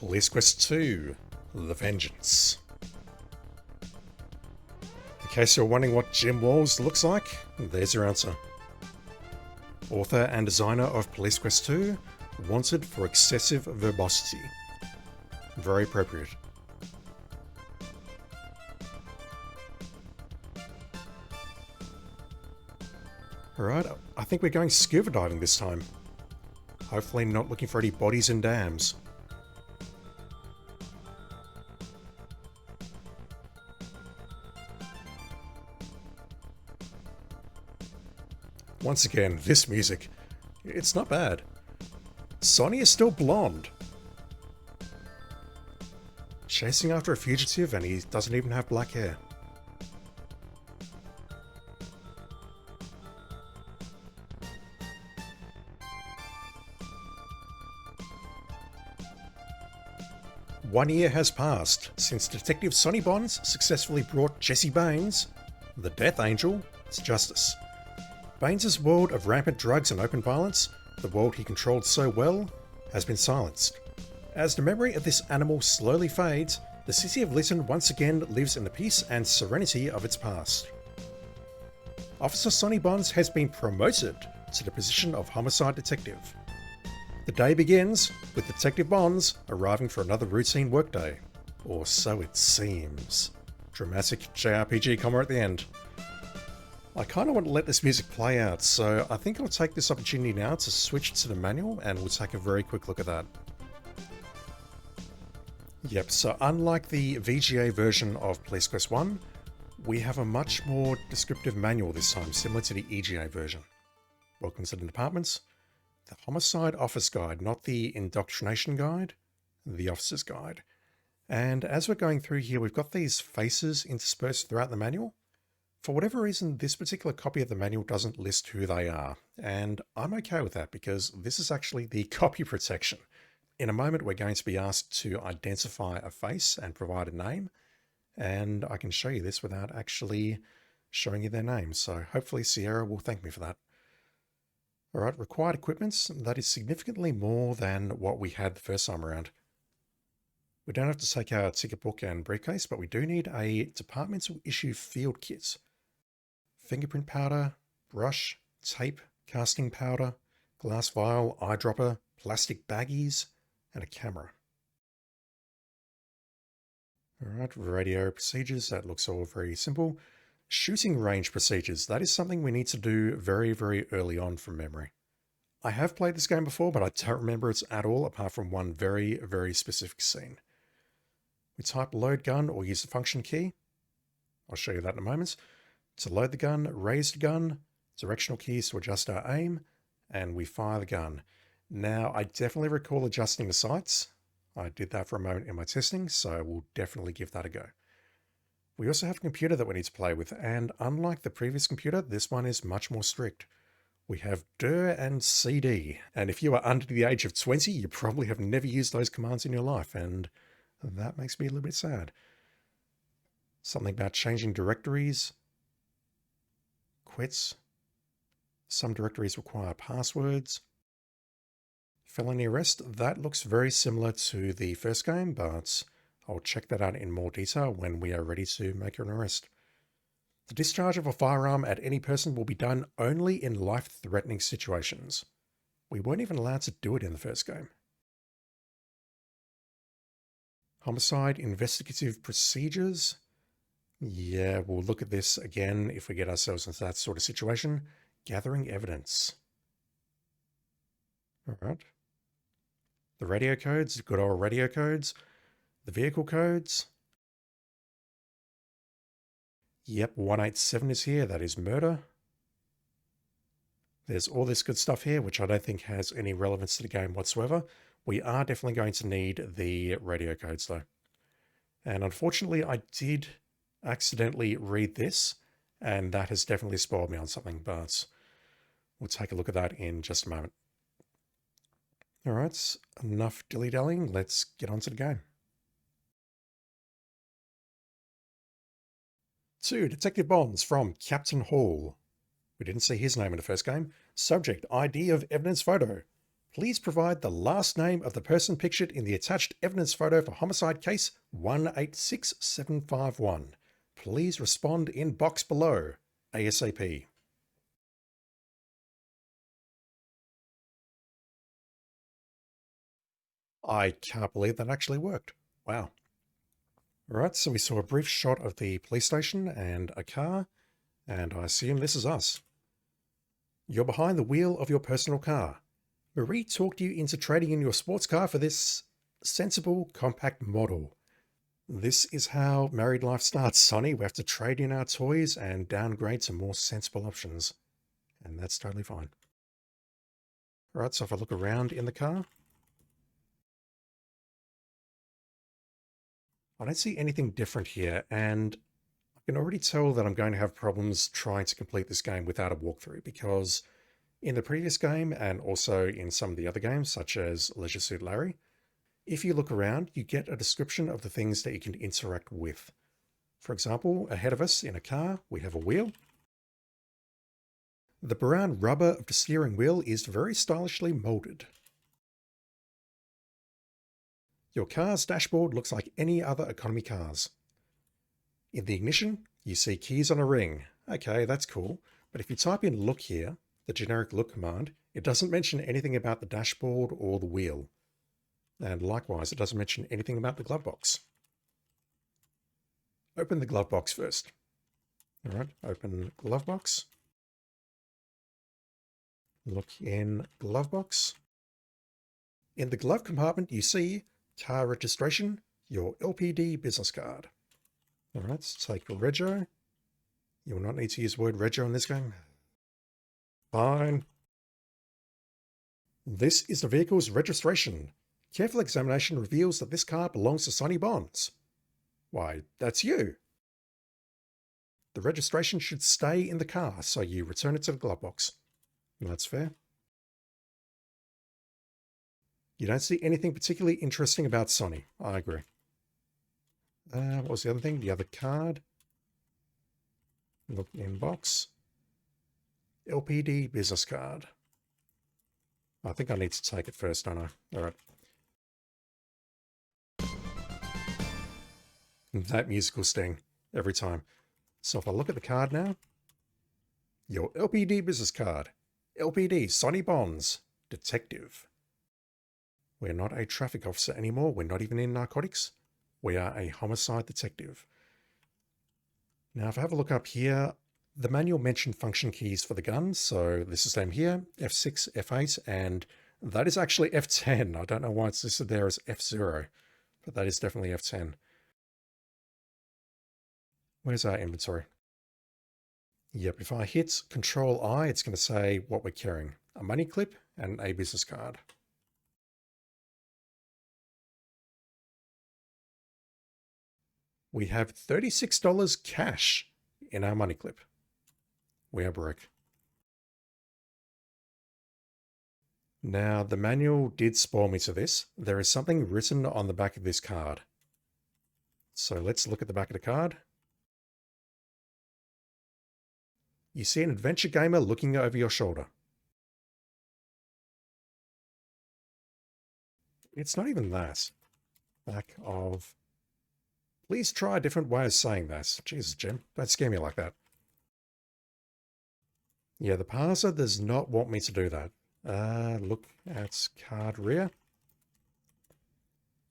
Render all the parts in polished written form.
Police Quest 2, The Vengeance. In case you're wondering what Jim Walls looks like, there's your answer. Author and designer of Police Quest 2, wanted for excessive verbosity. Very appropriate. Alright, I think we're going scuba diving this time. Hopefully not looking for any bodies in dams. Once again, this music, it's not bad. Sonny is still blonde. Chasing after a fugitive and he doesn't even have black hair. One year has passed since Detective Sonny Bonds successfully brought Jesse Baines, the Death Angel, to justice. Baines' world of rampant drugs and open violence, the world he controlled so well, has been silenced. As the memory of this animal slowly fades, the city of Lytton once again lives in the peace and serenity of its past. Officer Sonny Bonds has been promoted to the position of homicide detective. The day begins with Detective Bonds arriving for another routine workday. Or so it seems. Dramatic JRPG comma at the end. I kind of want to let this music play out, so I think I'll take this opportunity now to switch to the manual and we'll take a very quick look at that. Yep, so unlike the VGA version of Police Quest 1, we have a much more descriptive manual this time, similar to the EGA version. Welcome to the departments. The Homicide Office Guide, not the Indoctrination Guide, the Officer's Guide. And as we're going through here, we've got these faces interspersed throughout the manual. For whatever reason, this particular copy of the manual doesn't list who they are, and I'm okay with that because this is actually the copy protection. In a moment, we're going to be asked to identify a face and provide a name, and I can show you this without actually showing you their name, so hopefully Sierra will thank me for that. Alright, required equipments, that is significantly more than what we had the first time around. We don't have to take our ticket book and briefcase, but we do need a departmental issue field kit. Fingerprint powder, brush, tape, casting powder, glass vial, eyedropper, plastic baggies, and a camera. Alright, radio procedures, that looks all very simple. Shooting range procedures, that is something we need to do very, very early on from memory. I have played this game before, but I don't remember it at all, apart from one very, very specific scene. We type load gun or use the function key. I'll show you that in a moment. To load the gun, raise the gun, directional keys to adjust our aim, and we fire the gun. Now, I definitely recall adjusting the sights. I did that for a moment in my testing, so we'll definitely give that a go. We also have a computer that we need to play with, and unlike the previous computer, this one is much more strict. We have dir and cd, and if you are under the age of 20, you probably have never used those commands in your life, and that makes me a little bit sad. Something about changing directories. Quits. Some directories require passwords. Felony arrest, that looks very similar to the first game, but I'll check that out in more detail when we are ready to make an arrest. The discharge of a firearm at any person will be done only in life-threatening situations. We weren't even allowed to do it in the first game. Homicide investigative procedures. Yeah, we'll look at this again if we get ourselves into that sort of situation. Gathering evidence. Alright. The radio codes, good old radio codes. The vehicle codes. Yep, 187 is here. That is murder. There's all this good stuff here, which I don't think has any relevance to the game whatsoever. We are definitely going to need the radio codes though. And unfortunately, I did accidentally read this, and that has definitely spoiled me on something, but we'll take a look at that in just a moment. Alright, enough dilly-dallying. Let's get on to the game. 2. Detective Bonds from Captain Hall. We didn't see his name in the first game. Subject, ID of evidence photo. Please provide the last name of the person pictured in the attached evidence photo for homicide case 186751. Please respond in box below, ASAP. I can't believe that actually worked. Wow. All right, so we saw a brief shot of the police station and a car, and I assume this is us. You're behind the wheel of your personal car. Marie talked you into trading in your sports car for this sensible, compact model. This is how married life starts, Sonny. We have to trade in our toys and downgrade to more sensible options. And that's totally fine. All right, so if I look around in the car, I don't see anything different here, and I can already tell that I'm going to have problems trying to complete this game without a walkthrough, because in the previous game, and also in some of the other games, such as Leisure Suit Larry, if you look around, you get a description of the things that you can interact with. For example, ahead of us in a car, we have a wheel. The brown rubber of the steering wheel is very stylishly molded. Your car's dashboard looks like any other economy cars. In the ignition, you see keys on a ring. Okay, that's cool. But if you type in look here, the generic look command, it doesn't mention anything about the dashboard or the wheel. And likewise, it doesn't mention anything about the glove box. Open the glove box first. All right, open glove box. Look in glove box. In the glove compartment, you see car registration, your LPD business card. All right, let's take rego. You will not need to use the word rego in this game. Fine. This is the vehicle's registration. Careful examination reveals that this car belongs to Sonny Bonds. Why, that's you. The registration should stay in the car, so you return it to the glove box. That's fair. You don't see anything particularly interesting about Sonny. I agree. What was the other thing? The other card. Look in box. LPD business card. I think I need to take it first, don't I? All right. That musical sting every time. So if I look at the card now, your LPD business card. LPD, Sonny Bonds, detective. We're not a traffic officer anymore. We're not even in narcotics. We are a homicide detective. Now, if I have a look up here, the manual mentioned function keys for the guns. So this is them here, F6, F8, and that is actually F10. I don't know why it's listed there as F0, but that is definitely F10. Where's our inventory? Yep, if I hit Control I, it's going to say what we're carrying. A money clip and a business card. We have $36 cash in our money clip. We are broke. Now, the manual did spoil me to this. There is something written on the back of this card. So let's look at the back of the card. You see an adventure gamer looking over your shoulder. It's not even that. Back of... Please try a different way of saying that. Jesus, Jim, don't scare me like that. Yeah, the parser does not want me to do that. Look at card rear.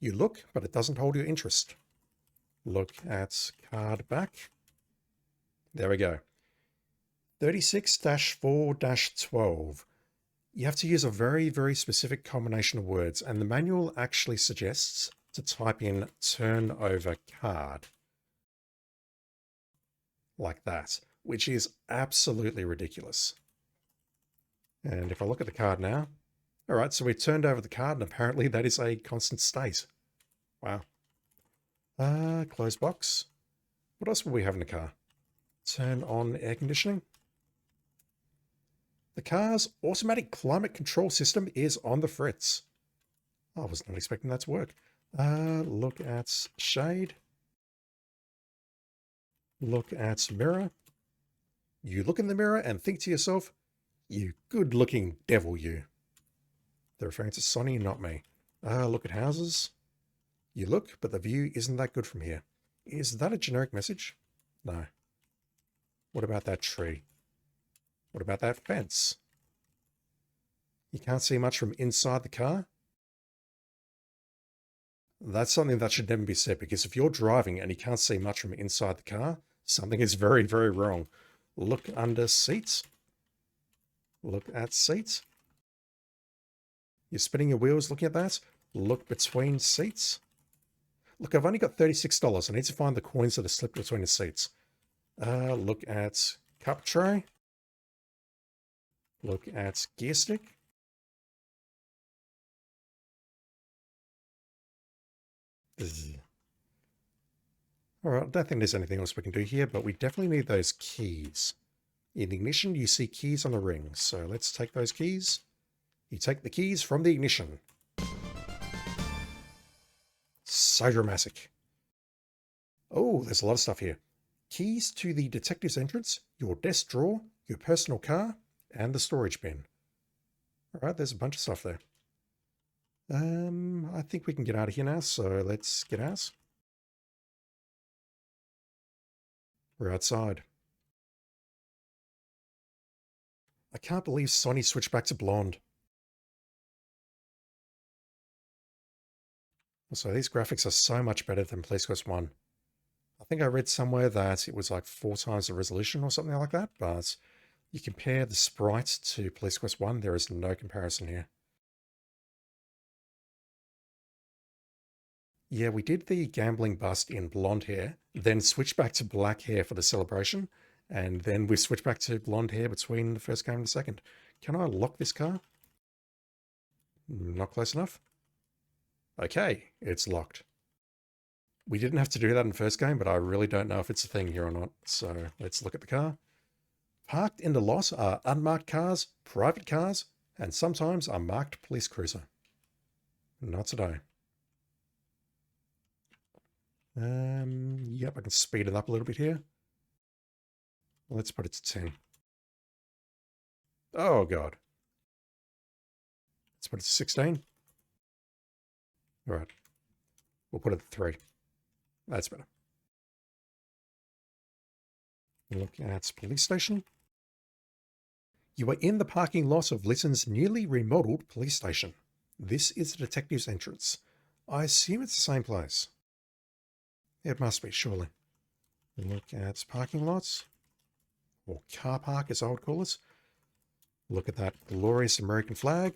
You look, but it doesn't hold your interest. Look at card back. There we go. 36-4-12. You have to use a very, very specific combination of words, and the manual actually suggests to type in turnover card. Like that, which is absolutely ridiculous. And if I look at the card now, all right, so we turned over the card, and apparently that is a constant state. Wow. Close box. What else will we have in the car? Turn on air conditioning. The car's automatic climate control system is on the fritz. I was not expecting that to work. Look at shade. Look at mirror. You look in the mirror and think to yourself, you good-looking devil, you. They're referring to Sonny, not me. Look at houses. You look, but the view isn't that good from here. Is that a generic message? No. What about that tree? What about that fence? You can't see much from inside the car? That's something that should never be said, because if you're driving and you can't see much from inside the car, something is very, very wrong. Look under seats. Look at seats. You're spinning your wheels looking at that. Look between seats. Look, I've only got $36. I need to find the coins that are slipped between the seats. Look at cup tray. Look at gear stick. Alright, I don't think there's anything else we can do here, but we definitely need those keys. In the ignition, you see keys on the ring, so let's take those keys. You take the keys from the ignition. So dramatic. Oh, there's a lot of stuff here. Keys to the detective's entrance, your desk drawer, your personal car, and the storage bin. Alright, there's a bunch of stuff there. I think we can get out of here now, so let's get out. We're outside. I can't believe Sonny switched back to blonde. So these graphics are so much better than Police Quest 1. I think I read somewhere that it was like 4 times the resolution or something like that, but you compare the sprite to Police Quest 1, there is no comparison here. Yeah, we did the gambling bust in blonde hair, then switched back to black hair for the celebration, and then we switched back to blonde hair between the first game and the second. Can I lock this car? Not close enough. Okay, it's locked. We didn't have to do that in the first game, but I really don't know if it's a thing here or not. So let's look at the car. Parked in the lot are unmarked cars, private cars, and sometimes a marked police cruiser. Not today. Yep, I can speed it up a little bit here. Let's put it to 10. Oh, God. Let's put it to 16. All right. We'll put it to 3. That's better. Look at police station. You are in the parking lot of Lytton's newly remodeled police station. This is the detective's entrance. I assume it's the same place. It must be, surely. Look at parking lots. Or car park, as I would call it. Look at that glorious American flag.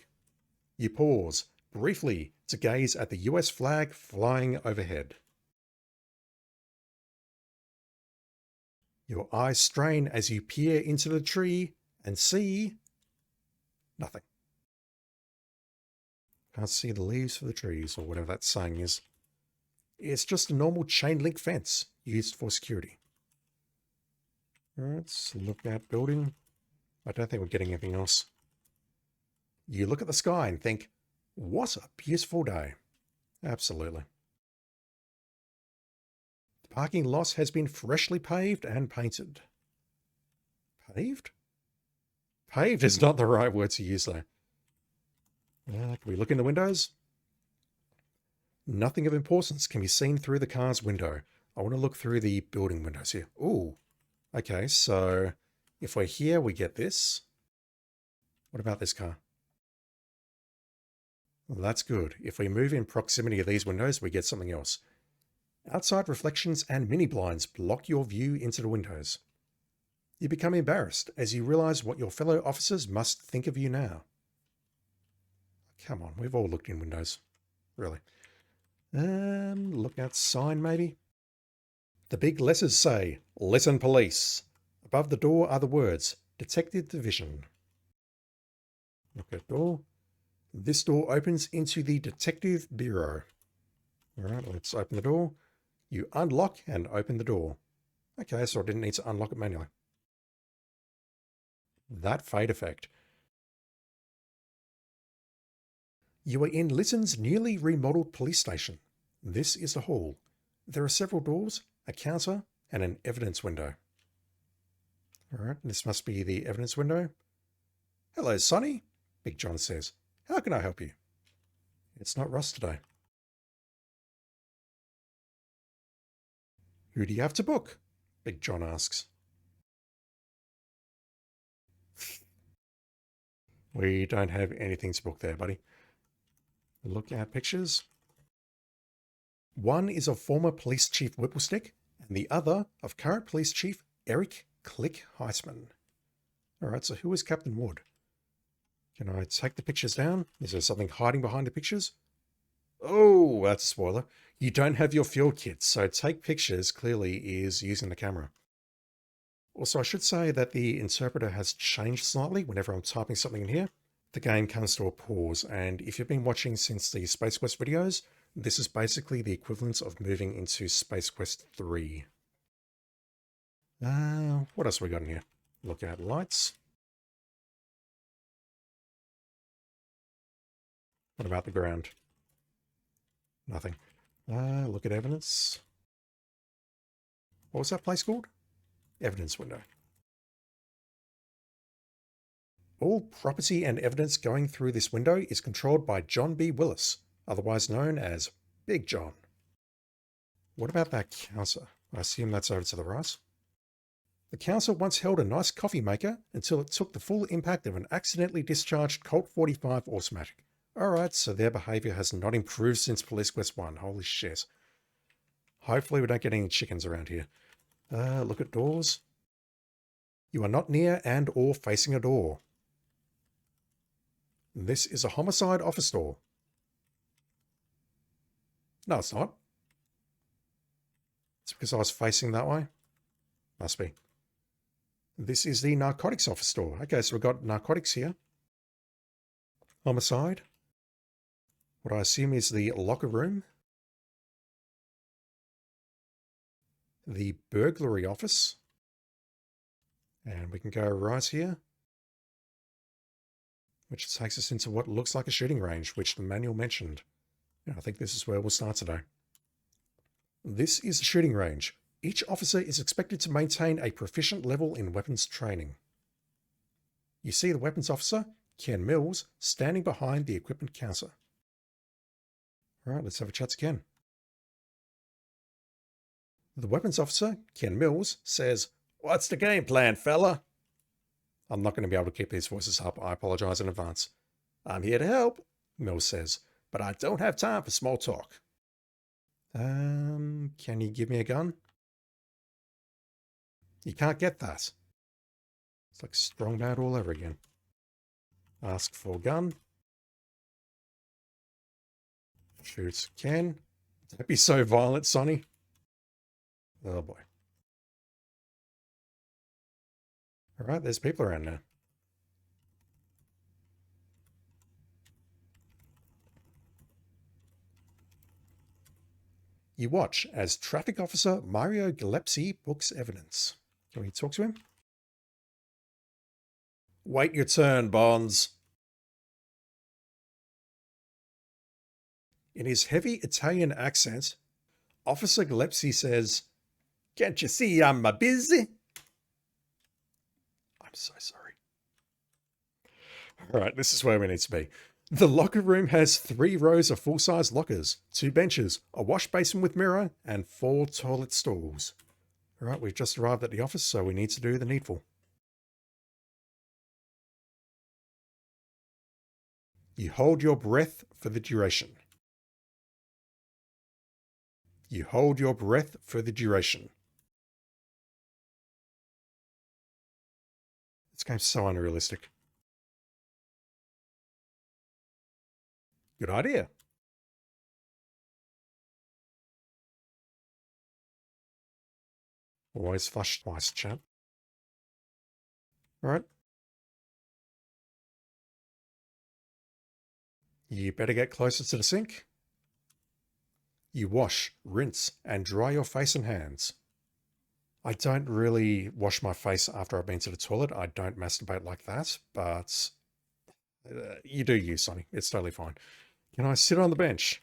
You pause, briefly, to gaze at the US flag flying overhead. Your eyes strain as you peer into the tree and see nothing. Can't see the leaves for the trees, or whatever that saying is. It's just a normal chain link fence used for security. Let's look at building. I don't think we're getting anything else. You look at the sky and think, what a beautiful day. Absolutely. The parking lot has been freshly paved and painted. Paved? Paved is not the right word to use though. Can we look in the windows? Nothing of importance can be seen through the car's window. I want to look through the building windows here. Ooh. Okay, so if we're here, we get this. What about this car? Well, that's good. If we move in proximity of these windows, we get something else. Outside reflections and mini blinds block your view into the windows. You become embarrassed as you realize what your fellow officers must think of you now. Come on, we've all looked in windows. Really. Look sign maybe? The big letters say, Lytton Police. Above the door are the words, Detective Division. Look at door. This door opens into the Detective Bureau. All right, let's open the door. You unlock and open the door. Okay, so I didn't need to unlock it manually. That fade effect. You are in Lytton's newly remodeled police station. This is the hall. There are several doors, a counter, and an evidence window. All right, this must be the evidence window. Hello, Sonny, Big John says. How can I help you? It's not Ross today. Who do you have to book? Big John asks. We don't have anything to book there, buddy. Look at pictures. One is of former Police Chief Whipplestick, and the other of current Police Chief Eric Click Heisman. Alright, so who is Captain Wood? Can I take the pictures down? Is there something hiding behind the pictures? Oh, that's a spoiler. You don't have your field kit, so take pictures clearly is using the camera. Also, I should say that the interpreter has changed slightly whenever I'm typing something in here. The game comes to a pause, and if you've been watching since the Space Quest videos, this is basically the equivalent of moving into Space Quest 3. What else have we got in here? Look at lights. What about the ground? Nothing. Look at evidence. What was that place called? Evidence window. All property and evidence going through this window is controlled by John B. Willis, otherwise known as Big John. What about that counter? I assume that's over to the right. The counter once held a nice coffee maker until it took the full impact of an accidentally discharged Colt 45 automatic. Alright, so their behaviour has not improved since Police Quest 1. Holy shit. Hopefully we don't get any chickens around here. Look at doors. You are not near and or facing a door. This is a homicide office door. No, it's not. It's because I was facing that way. Must be. This is the narcotics office door. Okay, so we've got narcotics here. Homicide. What I assume is the locker room. The burglary office. And we can go right here, which takes us into what looks like a shooting range, which the manual mentioned. Yeah, I think this is where we'll start today. This is the shooting range. Each officer is expected to maintain a proficient level in weapons training. You see the weapons officer, Ken Mills, standing behind the equipment counter. All right, let's have a chat to Ken. The weapons officer, Ken Mills, says, "What's the game plan, fella?" I'm not going to be able to keep these voices up. I apologize in advance. "I'm here to help," Mills says, "but I don't have time for small talk." Can you give me a gun? You can't get that. It's like strong bad all over again. Ask for gun. Shoot Ken. Don't be so violent, Sonny. Oh boy. Alright, there's people around now. You watch as traffic officer Mario Gillespie books evidence. Can we talk to him? "Wait your turn, Bonds." In his heavy Italian accent, Officer Gillespie says, "Can't you see I'm busy?" I'm so sorry. All right, this is where we need to be. The locker room has 3 rows of full-size lockers, 2 benches, a wash basin with mirror, and 4 toilet stalls. All right, we've just arrived at the office, so we need to do the needful. You hold your breath for the duration. You hold your breath for the duration. This game's so unrealistic. Good idea. Always flush twice, chap. All right. You better get closer to the sink. You wash, rinse, and dry your face and hands. I don't really wash my face after I've been to the toilet. I don't masturbate like that, but you do you, Sonny. It's totally fine. Can I sit on the bench?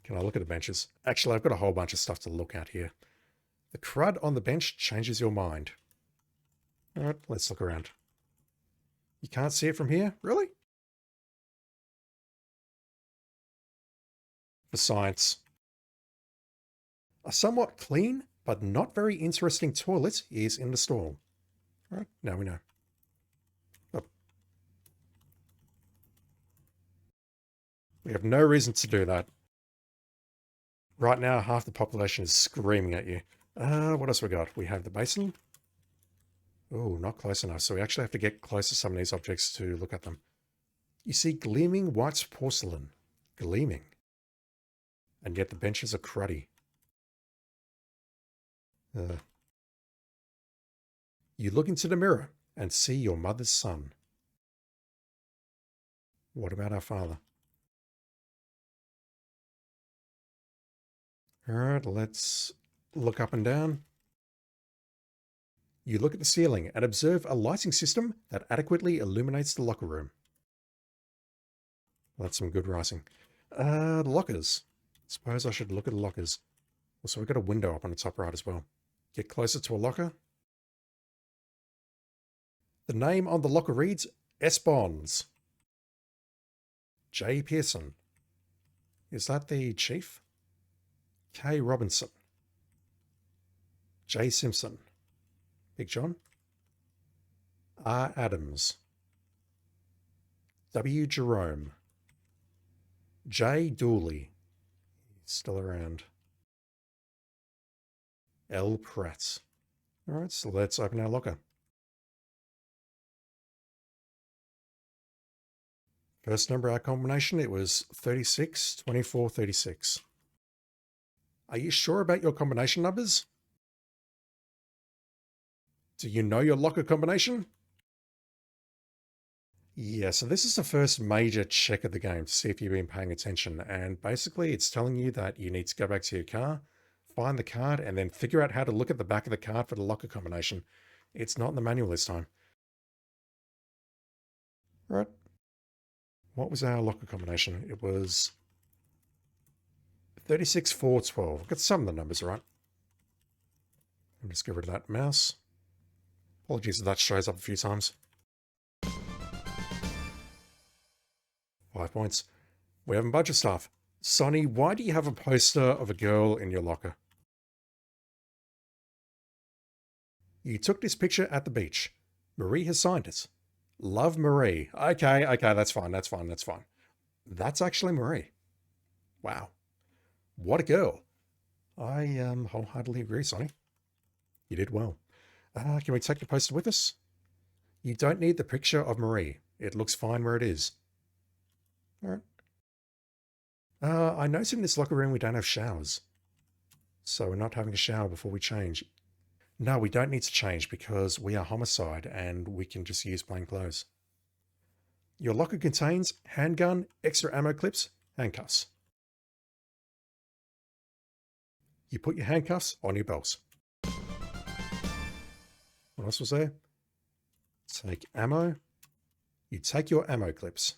Can I look at the benches? Actually, I've got a whole bunch of stuff to look at here. The crud on the bench changes your mind. All right, let's look around. You can't see it from here? Really? For science. A somewhat clean, but not very interesting toilet is in the stall. All right, now we know. Oh, we have no reason to do that. Right now, half the population is screaming at you. What else we got? We have the basin. Oh, not close enough. So we actually have to get close to some of these objects to look at them. You see gleaming white porcelain. Gleaming. And yet the benches are cruddy. You look into the mirror and see your mother's son. What about our father? All right, let's look up and down. You look at the ceiling and observe a lighting system that adequately illuminates the locker room. Well, that's some good writing. The lockers. Suppose I should look at the lockers. Also, we've got a window up on the top right as well. Get closer to a locker. The name on the locker reads S. Bonds. J. Pearson. Is that the chief? K. Robinson. J. Simpson. Big John. R. Adams. W. Jerome. J. Dooley. He's still around. L. Pratt. All right, so let's open our locker. First number, our combination, it was 36, 24, 36. Are you sure about your combination numbers? Do you know your locker combination? Yeah, so this is the first major check of the game to see if you've been paying attention. And basically, it's telling you that you need to go back to your car, find the card, and then figure out how to look at the back of the card for the locker combination. It's not in the manual this time. All right. What was our locker combination? It was 36, 4, 12. I've got some of the numbers right. I'll just get rid of that mouse. Apologies if that shows up a few times. 5 points. We have a bunch of stuff. Sonny, why do you have a poster of a girl in your locker? You took this picture at the beach. Marie has signed it. Love, Marie. Okay, that's fine. That's actually Marie. Wow. What a girl. I wholeheartedly agree, Sonny. You did well. Can we take the poster with us? You don't need the picture of Marie. It looks fine where it is. All right. I noticed in this locker room we don't have showers. So we're not having a shower before we change. No, we don't need to change because we are homicide and we can just use plain clothes. Your locker contains handgun, extra ammo clips, handcuffs. You put your handcuffs on your belts. What else was there? Take ammo. You take your ammo clips.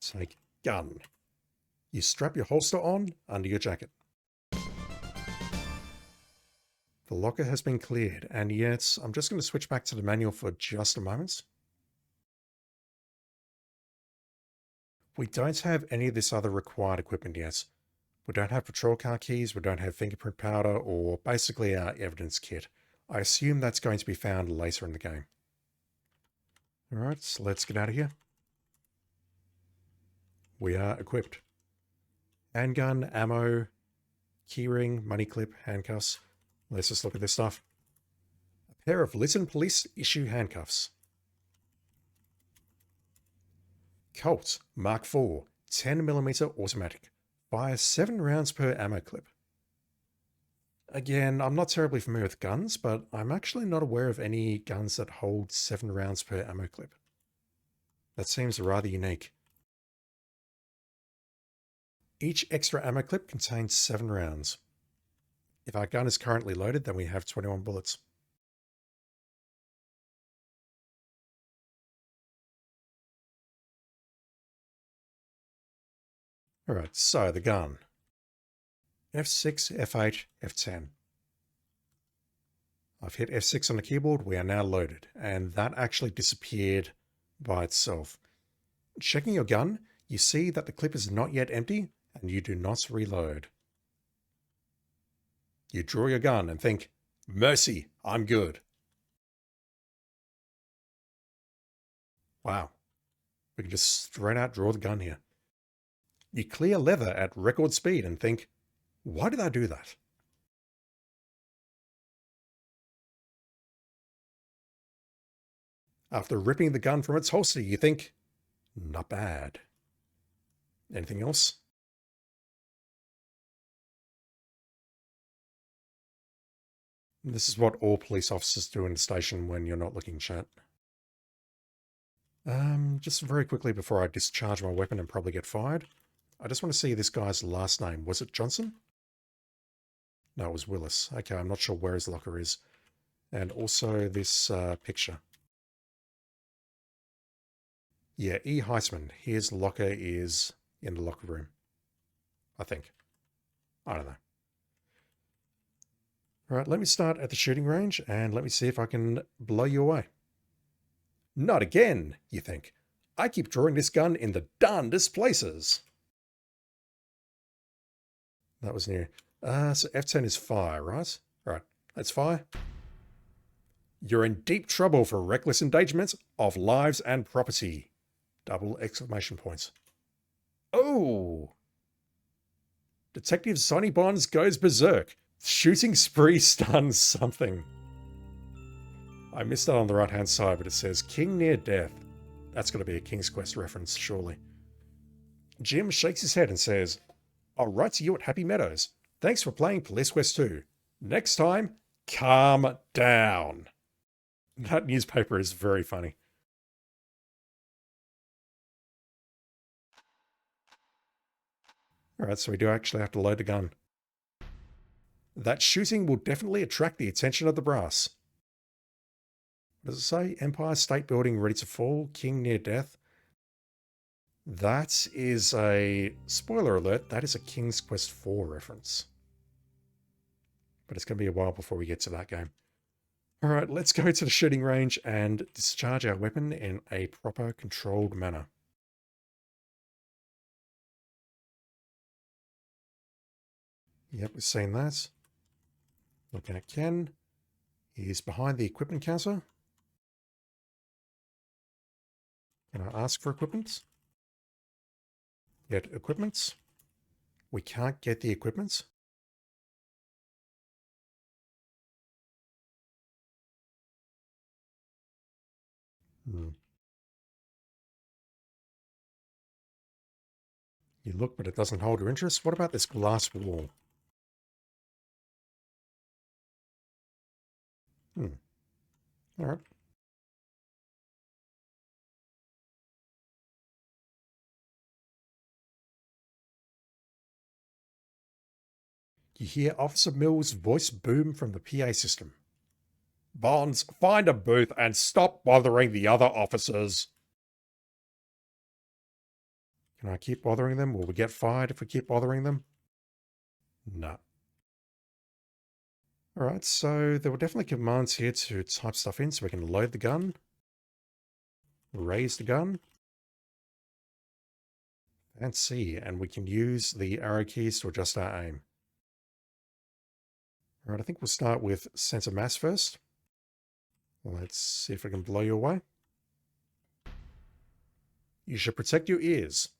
Take gun. You strap your holster on under your jacket. The locker has been cleared, and yet I'm just going to switch back to the manual for just a moment. We don't have any of this other required equipment yet. We don't have patrol car keys, we don't have fingerprint powder, or basically our evidence kit. I assume that's going to be found later in the game. Alright, so let's get out of here. We are equipped. Handgun, ammo, keyring, money clip, handcuffs. Let's just look at this stuff. A pair of Lytton police issue handcuffs. Colt Mark IV 10mm automatic. Fires 7 rounds per ammo clip. Again, I'm not terribly familiar with guns, but I'm actually not aware of any guns that hold 7 rounds per ammo clip. That seems rather unique. Each extra ammo clip contains 7 rounds. If our gun is currently loaded, then we have 21 bullets. Alright, so the gun. F6, F8, F10. I've hit F6 on the keyboard. We are now loaded. And that actually disappeared by itself. Checking your gun, you see that the clip is not yet empty and you do not reload. You draw your gun and think, mercy, I'm good. Wow. We can just straight out draw the gun here. You clear leather at record speed and think, why did I do that? After ripping the gun from its holster, you think, not bad. Anything else? This is what all police officers do in the station when you're not looking, chat. Just very quickly before I discharge my weapon and probably get fired, I just want to see this guy's last name. Was it Johnson? No, it was Willis. Okay, I'm not sure where his locker is. And also this picture. Yeah, E. Heisman. His locker is in the locker room. I think. I don't know. All right, let me start at the shooting range and let me see if I can blow you away. Not again, you think. I keep drawing this gun in the darndest places. That was new. So F10 is fire, right? All right, let's fire. You're in deep trouble for reckless endangerment of lives and property. Double exclamation points. Oh! Detective Sonny Bonds goes berserk. Shooting spree stuns something. I missed that on the right-hand side, but it says King Near Death. That's got to be a King's Quest reference, surely. Jim shakes his head and says, I'll write to you at Happy Meadows. Thanks for playing Police Quest 2. Next time, calm down. That newspaper is very funny. Alright, so we do actually have to load the gun. That shooting will definitely attract the attention of the brass. What does it say? Empire State Building ready to fall. King near death. That is a... spoiler alert, that is a King's Quest 4 reference. But it's going to be a while before we get to that game. Alright, let's go to the shooting range and discharge our weapon in a proper, controlled manner. Yep, we've seen that. Looking at Ken. He's behind the equipment counter. Can I ask for equipment? Get equipment. We can't get the equipment. You look, but it doesn't hold your interest. What about this glass wall? All right. You hear Officer Mills' voice boom from the PA system. Bonds, find a booth and stop bothering the other officers. Can I keep bothering them? Will we get fired if we keep bothering them? No. Alright, so there were definitely commands here to type stuff in so we can load the gun, raise the gun, and see, and we can use the arrow keys to adjust our aim. Alright, I think we'll start with center mass first. Let's see if I can blow you away. You should protect your ears.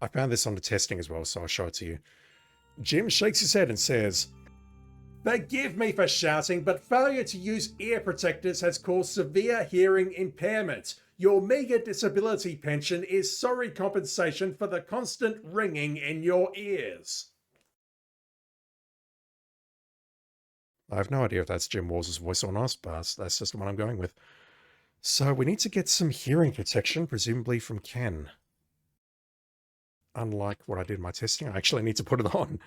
I found this on the testing as well, so I'll show it to you. Jim shakes his head and says, Forgive me for shouting, but failure to use ear protectors has caused severe hearing impairment. Your meagre disability pension is sorry compensation for the constant ringing in your ears. I have no idea if that's Jim Walls' voice or not, but that's just the one I'm going with. So we need to get some hearing protection, presumably from Ken. Unlike what I did in my testing, I actually need to put it on.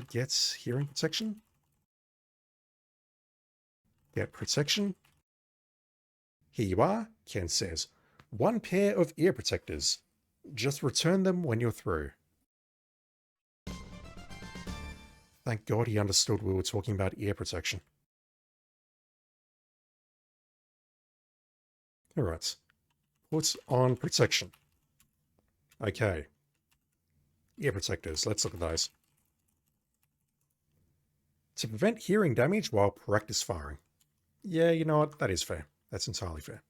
Get hearing protection. Get protection. Here you are, Ken says. 1 pair of ear protectors. Just return them when you're through. Thank God he understood we were talking about ear protection. Alright. Put on protection. Okay. Ear protectors. Let's look at those. To prevent hearing damage while practice firing. Yeah, you know what? That is fair. That's entirely fair.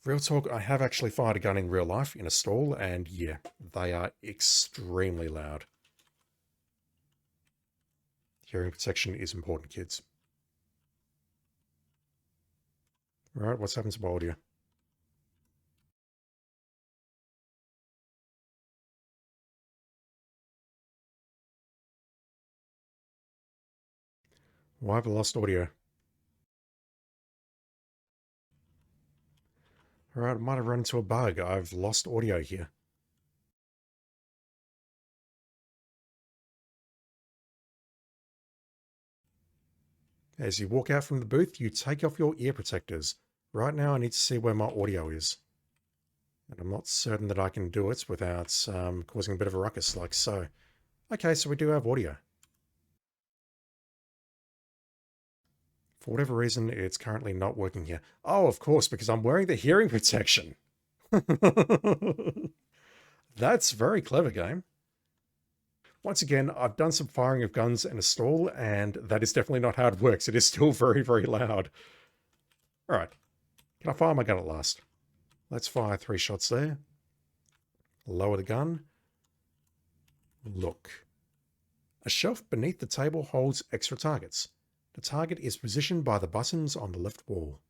Real talk, I have actually fired a gun in real life in a stall, and yeah, they are extremely loud. Hearing protection is important, kids. Alright, what's happened to my audio? Why have I lost audio? Alright, I might have run into a bug. I've lost audio here. As you walk out from the booth, you take off your ear protectors. Right now, I need to see where my audio is. And I'm not certain that I can do it without causing a bit of a ruckus like so. Okay, so we do have audio. For whatever reason, it's currently not working here. Oh, of course, because I'm wearing the hearing protection. That's very clever, game. Once again, I've done some firing of guns in a stall, and that is definitely not how it works. It is still very, very loud. Alright. Can I fire my gun at last? Let's fire 3 shots there. Lower the gun. Look. A shelf beneath the table holds extra targets. The target is positioned by the buttons on the left wall.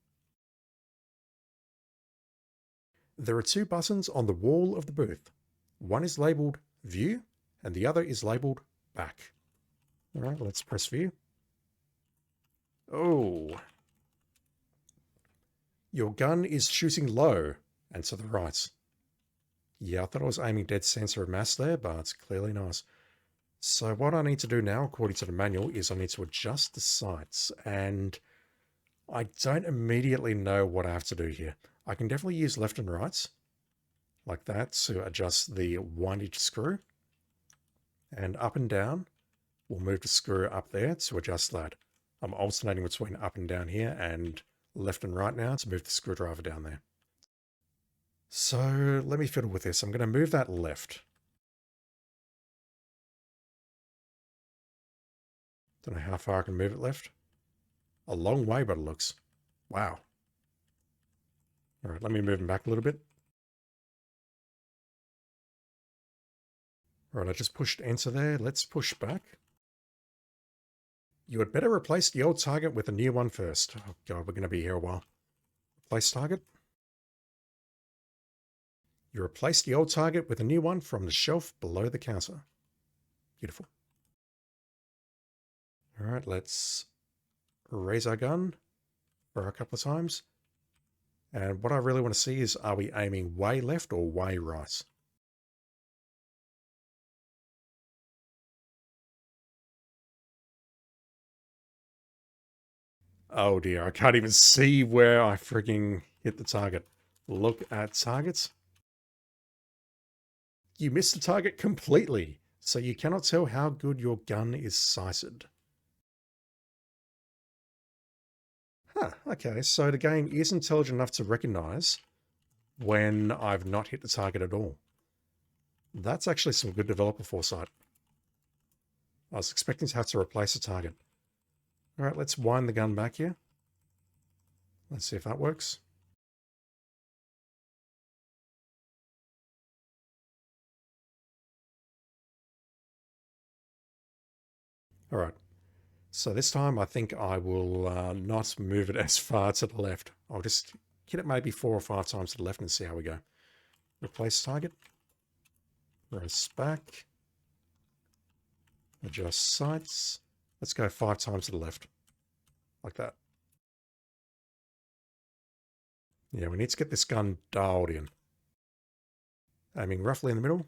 There are 2 buttons on the wall of the booth. One is labelled View, and the other is labelled Back. Alright, let's press View. Oh. Your gun is shooting low and to the right. Yeah, I thought I was aiming dead center of mass there, but clearly not. So what I need to do now, according to the manual, is I need to adjust the sights, and I don't immediately know what I have to do here. I can definitely use left and right, like that, to adjust the windage screw, and up and down, we'll move the screw up there to adjust that. I'm alternating between up and down here, and left and right now to move the screwdriver down there. So let me fiddle with this. I'm going to move that left. Don't know how far I can move it left. A long way, but it looks. Wow. All right, let me move him back a little bit. All right, I just pushed enter there. Let's push back. You had better replace the old target with a new one first. Oh God, we're going to be here a while. Replace target. You replace the old target with a new one from the shelf below the counter. Beautiful. All right, let's raise our gun for a couple of times. And what I really want to see is, are we aiming way left or way right? Oh dear, I can't even see where I freaking hit the target. Look at targets. You missed the target completely, so you cannot tell how good your gun is sighted. Huh, okay, so the game is intelligent enough to recognize when I've not hit the target at all. That's actually some good developer foresight. I was expecting to have to replace the target. All right, let's wind the gun back here. Let's see if that works. All right. So this time I think I will not move it as far to the left. I'll just hit it maybe 4 or 5 times to the left and see how we go. Replace target. Press back. Adjust sights. Let's go 5 times to the left. Like that. Yeah, we need to get this gun dialed in. Aiming roughly in the middle.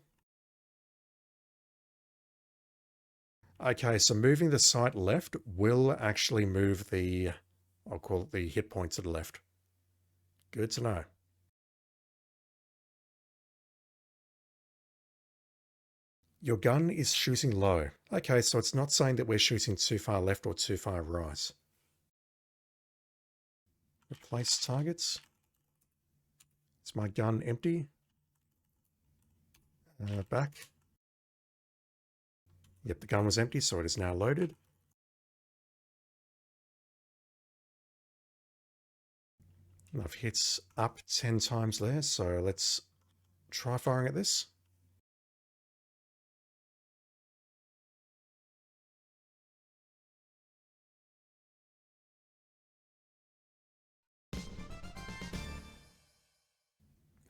Okay, so moving the sight left will actually move the, I'll call it the hit point to the left. Good to know. Your gun is shooting low. Okay, so it's not saying that we're shooting too far left or too far right. Replace targets. Is my gun empty? Back. Yep, the gun was empty, so it is now loaded. Enough hits up 10 times there, so let's try firing at this.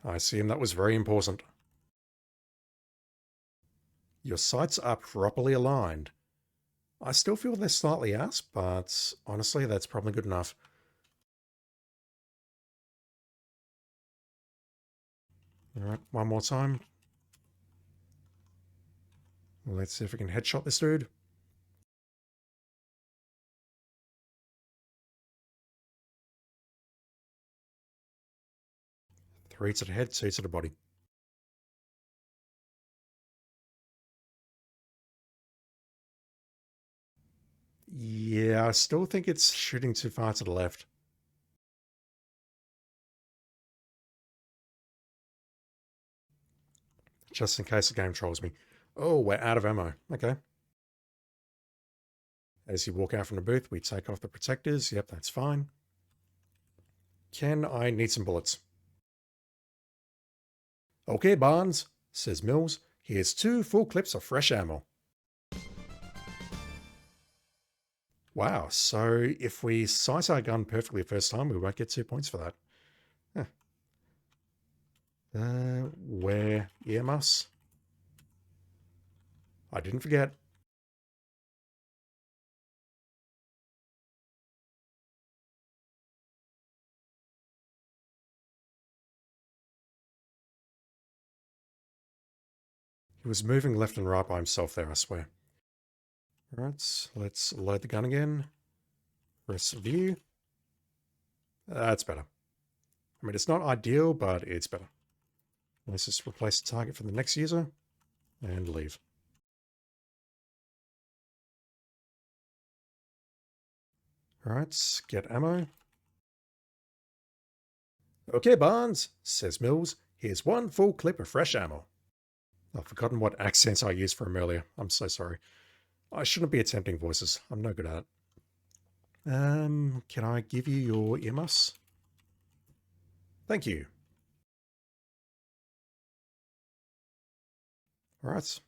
I assume that was very important. Your sights are properly aligned. I still feel they're slightly out, but honestly, that's probably good enough. All right, one more time. Let's see if we can headshot this dude. 3 to the head, 2 to the body. Yeah, I still think it's shooting too far to the left. Just in case the game trolls me. Oh, we're out of ammo. Okay. As you walk out from the booth, we take off the protectors. Yep, that's fine. I need some bullets. Okay, Barnes, says Mills. Here's 2 full clips of fresh ammo. Wow, so if we sight our gun perfectly the first time, we won't get 2 points for that. Huh. Wear earmuffs. I didn't forget. He was moving left and right by himself there, I swear. Alright, let's load the gun again. Press view. That's better. I mean, it's not ideal, but it's better. Let's just replace the target for the next user and leave. Alright, get ammo. Okay, Barnes, says Mills. Here's 1 full clip of fresh ammo. I've forgotten what accents I used for him earlier. I'm so sorry. I shouldn't be attempting voices. I'm no good at it. Can I give you your earmuffs? Thank you. Alright.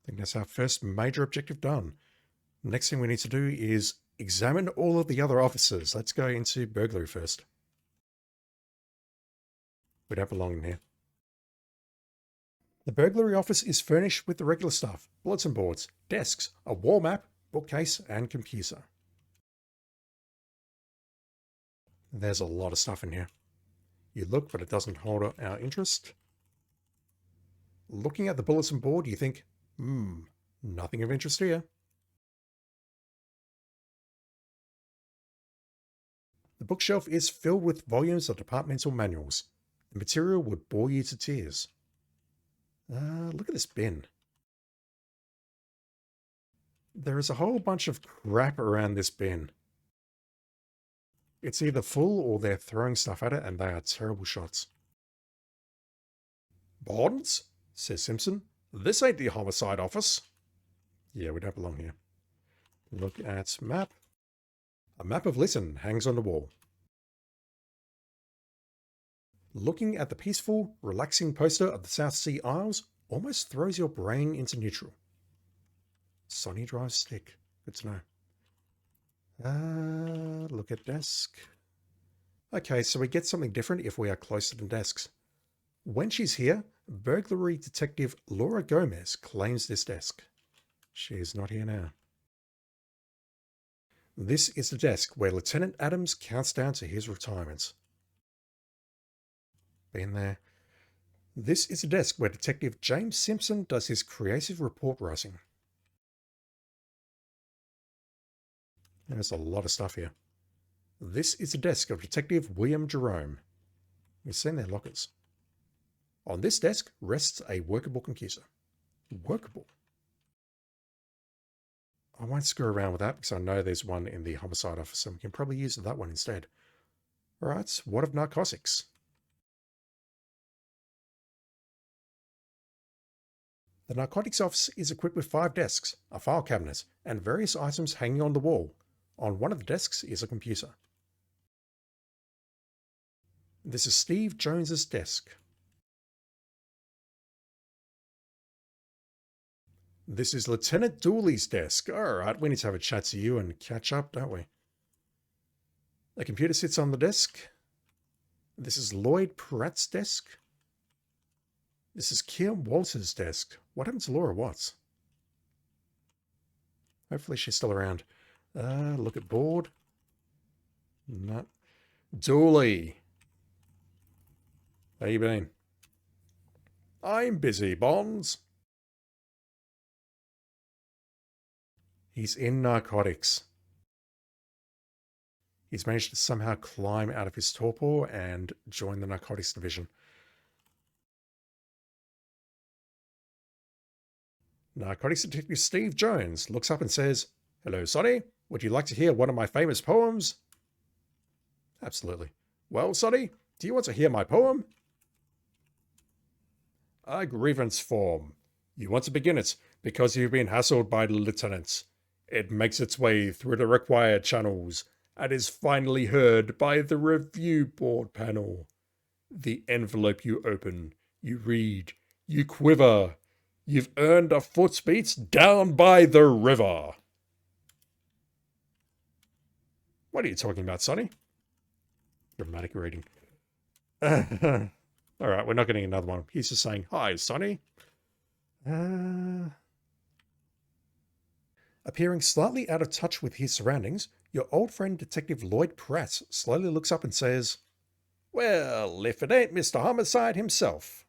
I think that's our first major objective done. Next thing we need to do is examine all of the other officers. Let's go into burglary first. We don't belong in here. The burglary office is furnished with the regular stuff: bulletin boards, desks, a wall map, bookcase, and computer. There's a lot of stuff in here. You look, but it doesn't hold our interest. Looking at the bulletin board, you think, nothing of interest here. The bookshelf is filled with volumes of departmental manuals. The material would bore you to tears. Look at this bin. There is a whole bunch of crap around this bin. It's either full or they're throwing stuff at it, and they are terrible shots. Bonds, says Simpson. This ain't the homicide office. Yeah, we don't belong here. Look at map. A map of Lytton hangs on the wall. Looking at the peaceful, relaxing poster of the South Sea Isles almost throws your brain into neutral. Sonny drives stick. Good to know. Look at desk. Okay, so we get something different if we are closer to desks. When she's here, burglary detective Laura Gomez claims this desk. She is not here now. This is the desk where Lieutenant Adams counts down to his retirement. Been there. This is the desk where Detective James Simpson does his creative report writing. There's a lot of stuff here. This is the desk of Detective William Jerome. We've seen their lockers. On this desk rests a workable computer. Workable? I won't screw around with that because I know there's one in the homicide office and we can probably use that one instead. Alright, what of narcotics? The narcotics office is equipped with 5 desks, a file cabinet, and various items hanging on the wall. On one of the desks is a computer. This is Steve Jones's desk. This is Lieutenant Dooley's desk. Alright, we need to have a chat to you and catch up, don't we? A computer sits on the desk. This is Lloyd Pratt's desk. This is Kim Walters' desk. What happened to Laura Watts? Hopefully she's still around. Look at board. No. Dooley. How you been? I'm busy, Bonds. He's in narcotics. He's managed to somehow climb out of his torpor and join the narcotics division. Narcotics Detective Steve Jones looks up and says, "Hello, Sonny. Would you like to hear one of my famous poems?" Absolutely. "Well, Sonny, do you want to hear my poem?" A grievance form. You want to begin it because you've been hassled by the lieutenants. It makes its way through the required channels and is finally heard by the review board panel. The envelope you open, you read, you quiver. You've earned a footbeat down by the river. What are you talking about, Sonny? Dramatic reading. Alright, we're not getting another one. He's just saying, "Hi, Sonny." Appearing slightly out of touch with his surroundings, your old friend Detective Lloyd Pratt slowly looks up and says, "Well, if it ain't Mr. Homicide himself."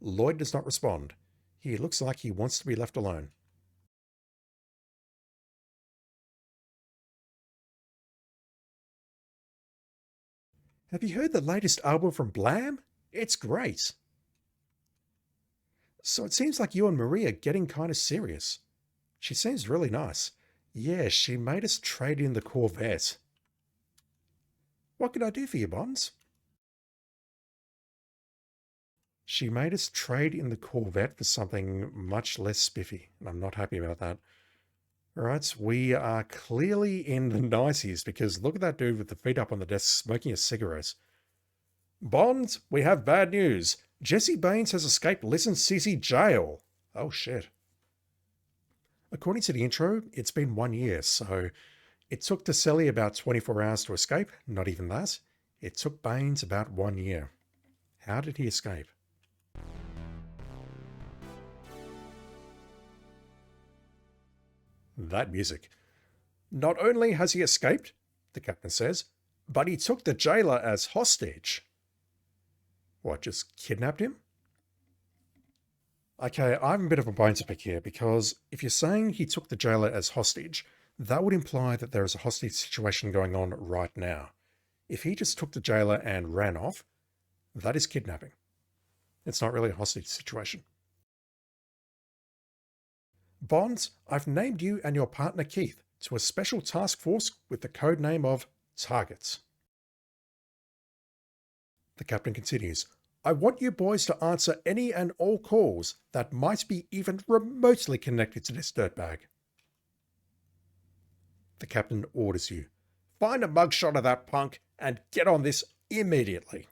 Lloyd does not respond. He looks like he wants to be left alone. Have you heard the latest album from Blam? It's great. So it seems like you and Marie are getting kind of serious. She seems really nice. Yeah, she made us trade in the Corvette. What can I do for you, Bonds? She made us trade in the Corvette for something much less spiffy, and I'm not happy about that. Alright, we are clearly in the 90s because look at that dude with the feet up on the desk smoking a cigarette. Bonds, we have bad news. Jesse Baines has escaped Listen City jail. Oh shit. According to the intro, it's been 1 year, so it took DeCelli about 24 hours to escape. Not even that. It took Baines about 1 year. How did he escape? That music. Not only has he escaped, the captain says, but he took the jailer as hostage. What, just kidnapped him? Okay, I have a bit of a bone to pick here because if you're saying he took the jailer as hostage, that would imply that there is a hostage situation going on right now. If he just took the jailer and ran off, that is kidnapping. It's not really a hostage situation. Bonds, I've named you and your partner Keith to a special task force with the code name of Targets. The captain continues, I want you boys to answer any and all calls that might be even remotely connected to this dirtbag. The captain orders you, find a mugshot of that punk and get on this immediately.